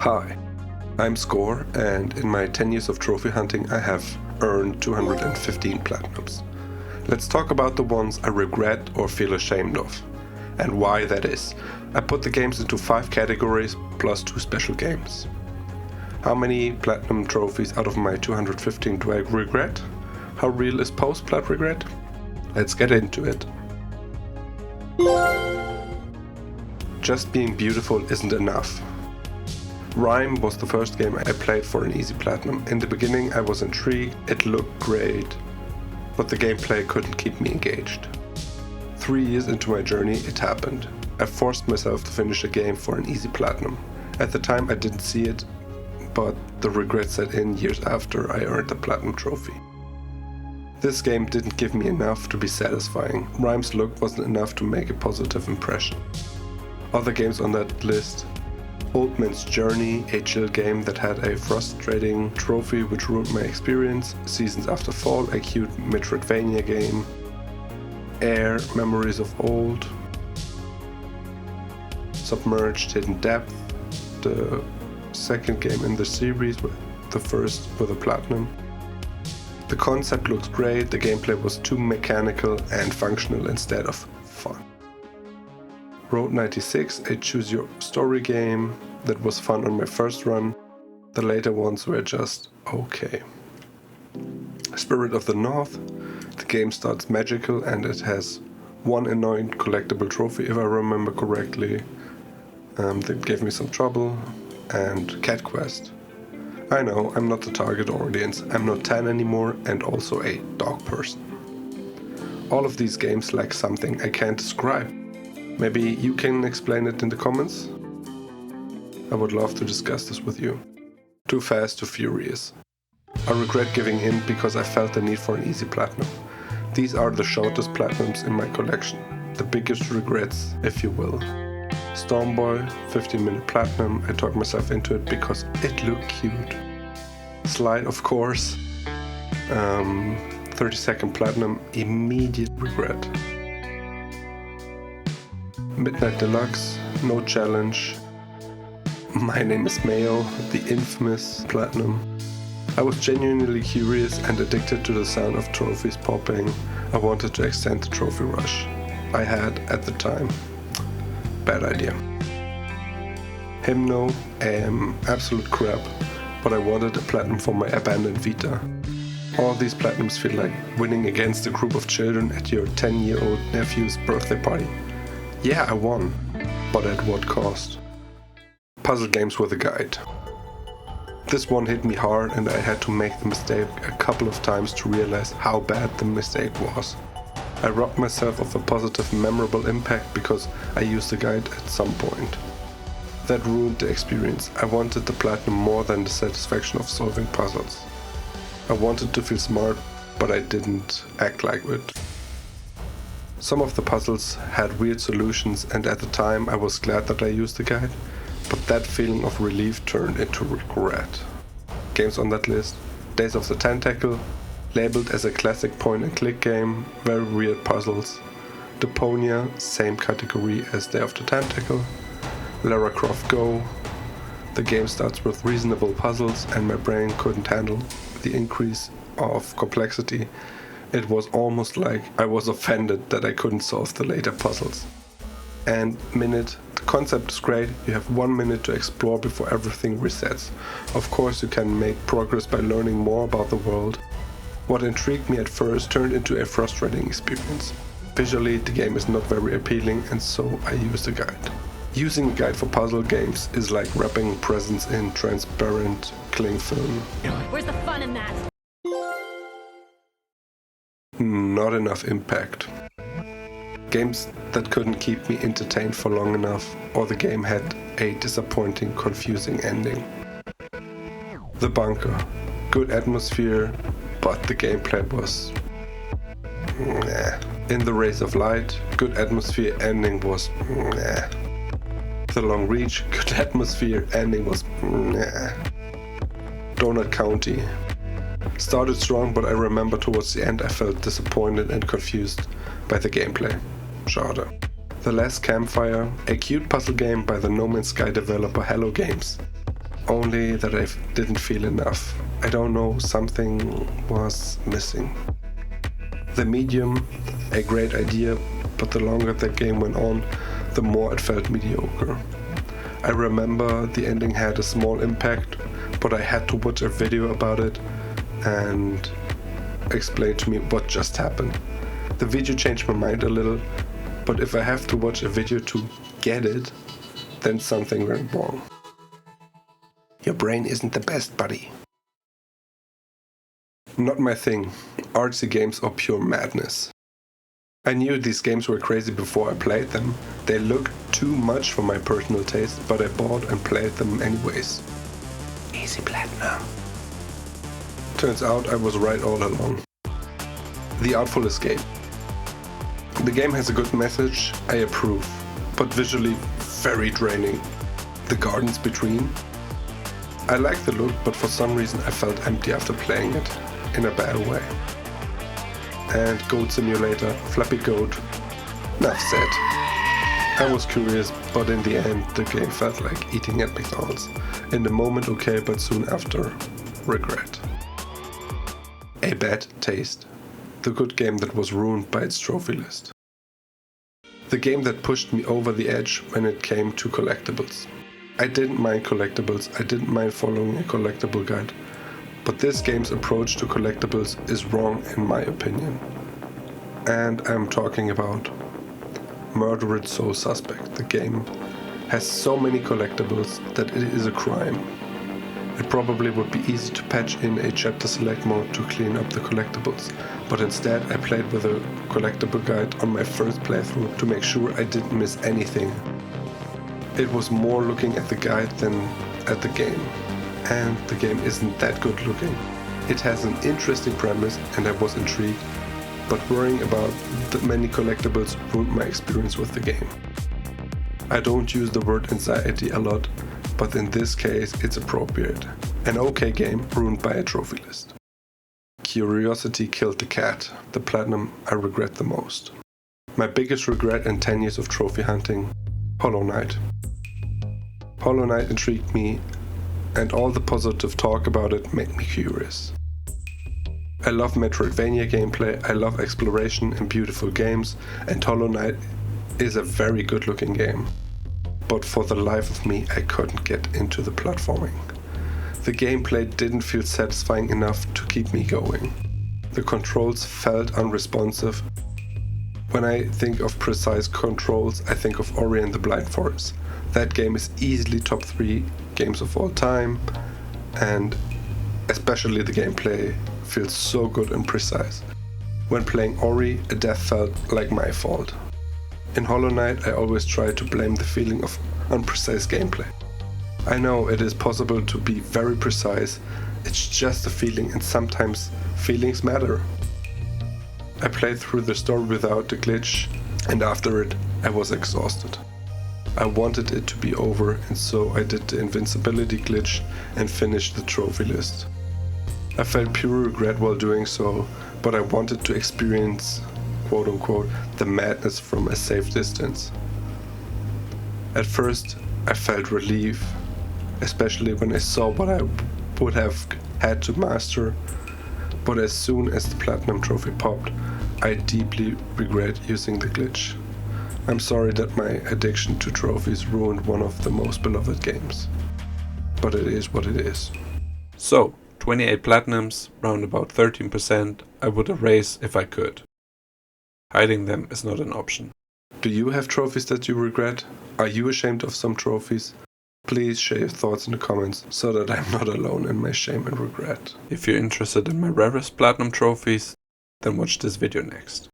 Hi, I'm Score, and in my 10 years of trophy hunting I have earned 215 platinums. Let's talk about the ones I regret or feel ashamed of, and why that is. I put the games into 5 categories plus 2 special games. How many platinum trophies out of my 215 do I regret? How real is post-plat regret? Let's get into it. Just being beautiful isn't enough. Rime was the first game I played for an easy platinum. In the beginning I was intrigued, it looked great, but the gameplay couldn't keep me engaged. 3 years into my journey it happened. I forced myself to finish a game for an easy platinum. At the time I didn't see it, but the regret set in years after I earned the platinum trophy. This game didn't give me enough to be satisfying. Rime's look wasn't enough to make a positive impression. Other games on that list: Old Man's Journey, a chill game that had a frustrating trophy which ruined my experience. Seasons After Fall, a cute Metroidvania game. Air, Memories of Old. Submerged, Hidden Depth, the second game in the series, the first with a platinum. The concept looks great, the gameplay was too mechanical and functional instead of fun. Road 96, a choose your story game that was fun on my first run. The later ones were just okay. Spirit of the North, the game starts magical and it has one annoying collectible trophy if I remember correctly. That gave me some trouble. And Cat Quest. I know, I'm not the target audience, I'm not 10 anymore and also a dog person. All of these games lack something I can't describe. Maybe you can explain it in the comments? I would love to discuss this with you. Too Fast, Too Furious. I regret giving in because I felt the need for an easy platinum. These are the shortest platinums in my collection. The biggest regrets, if you will. Stormboy, 15-minute platinum. I talked myself into it because it looked cute. Slide, of course. 30-second platinum, immediate regret. Midnight Deluxe, no challenge. My Name is Mayo, the infamous platinum. I was genuinely curious and addicted to the sound of trophies popping. I wanted to extend the trophy rush I had at the time. Bad idea. Hymno, absolute crap, but I wanted a platinum for my abandoned Vita. All these platinums feel like winning against a group of children at your 10-year-old nephew's birthday party. Yeah, I won, but at what cost? Puzzle games with a guide. This one hit me hard and I had to make the mistake a couple of times to realize how bad the mistake was. I robbed myself of a positive, memorable impact because I used the guide at some point. That ruined the experience. I wanted the platinum more than the satisfaction of solving puzzles. I wanted to feel smart, but I didn't act like it. Some of the puzzles had weird solutions and at the time I was glad that I used the guide, but that feeling of relief turned into regret. Games on that list: Days of the Tentacle, labeled as a classic point-and-click game, very weird puzzles. Deponia, same category as Day of the Tentacle. Lara Croft Go. The game starts with reasonable puzzles and my brain couldn't handle the increase of complexity. It was almost like I was offended that I couldn't solve the later puzzles. And Minute, the concept is great, you have 1 minute to explore before everything resets. Of course you can make progress by learning more about the world. What intrigued me at first turned into a frustrating experience. Visually, the game is not very appealing and so I used a guide. Using a guide for puzzle games is like wrapping presents in transparent cling film. Where's the fun in that? Not enough impact. Games that couldn't keep me entertained for long enough, or the game had a disappointing, confusing ending. The Bunker. Good atmosphere, but the gameplay was meh. In the Rays of Light, good atmosphere, ending was meh. The Long Reach, good atmosphere, ending was meh. Donut County. Started strong, but I remember towards the end I felt disappointed and confused by the gameplay. Schade. The Last Campfire, a cute puzzle game by the No Man's Sky developer Hello Games. only that I didn't feel enough. I don't know, something was missing. The medium, a great idea, but the longer the game went on, the more it felt mediocre. I remember the ending had a small impact, but I had to watch a video about it and explain to me what just happened. The video changed my mind a little, but if I have to watch a video to get it, then something went wrong. Your brain isn't the best, buddy. Not my thing. Artsy games are pure madness. I knew these games were crazy before I played them. They looked too much for my personal taste, but I bought and played them anyways. Easy platinum. Turns out I was right all along. The Artful Escape. The game has a good message, I approve, but visually very draining. The gardens between. I like the look, but for some reason I felt empty after playing it, in a bad way. And Goat Simulator, Flappy Goat. Enough said. I was curious, but in the end the game felt like eating at McDonald's. In the moment okay, but soon after, regret. A Bad Taste. The good game that was ruined by its trophy list. The game that pushed me over the edge when it came to collectibles. I didn't mind collectibles, I didn't mind following a collectible guide. But this game's approach to collectibles is wrong in my opinion. And I'm talking about Murdered Soul Suspect. The game has so many collectibles that it is a crime. It probably would be easy to patch in a chapter select mode to clean up the collectibles, but instead I played with a collectible guide on my first playthrough to make sure I didn't miss anything. It was more looking at the guide than at the game. And the game isn't that good looking. It has an interesting premise and I was intrigued, but worrying about the many collectibles ruined my experience with the game. I don't use the word anxiety a lot, but in this case it's appropriate. An okay game ruined by a trophy list. Curiosity killed the cat, the platinum I regret the most. My biggest regret in 10 years of trophy hunting, Hollow Knight. Hollow Knight intrigued me, and all the positive talk about it made me curious. I love Metroidvania gameplay, I love exploration and beautiful games, and Hollow Knight is a very good looking game. But for the life of me, I couldn't get into the platforming. The gameplay didn't feel satisfying enough to keep me going. The controls felt unresponsive. When I think of precise controls, I think of Ori and the Blind Forest. That game is easily top 3 games of all time, and especially the gameplay feels so good and precise. When playing Ori, a death felt like my fault. In Hollow Knight, I always try to blame the feeling of unprecise gameplay. I know it is possible to be very precise, it's just a feeling, and sometimes feelings matter. I played through the story without the glitch, and after it, I was exhausted. I wanted it to be over, and so I did the invincibility glitch and finished the trophy list. I felt pure regret while doing so, but I wanted to experience, quote unquote, the madness from a safe distance. At first, I felt relief, especially when I saw what I would have had to master, but as soon as the platinum trophy popped, I deeply regret using the glitch. I'm sorry that my addiction to trophies ruined one of the most beloved games. But it is what it is. So, 28 platinums, round about 13%, I would erase if I could. Hiding them is not an option. Do you have trophies that you regret? Are you ashamed of some trophies? Please share your thoughts in the comments so that I'm not alone in my shame and regret. If you're interested in my rarest platinum trophies, then watch this video next.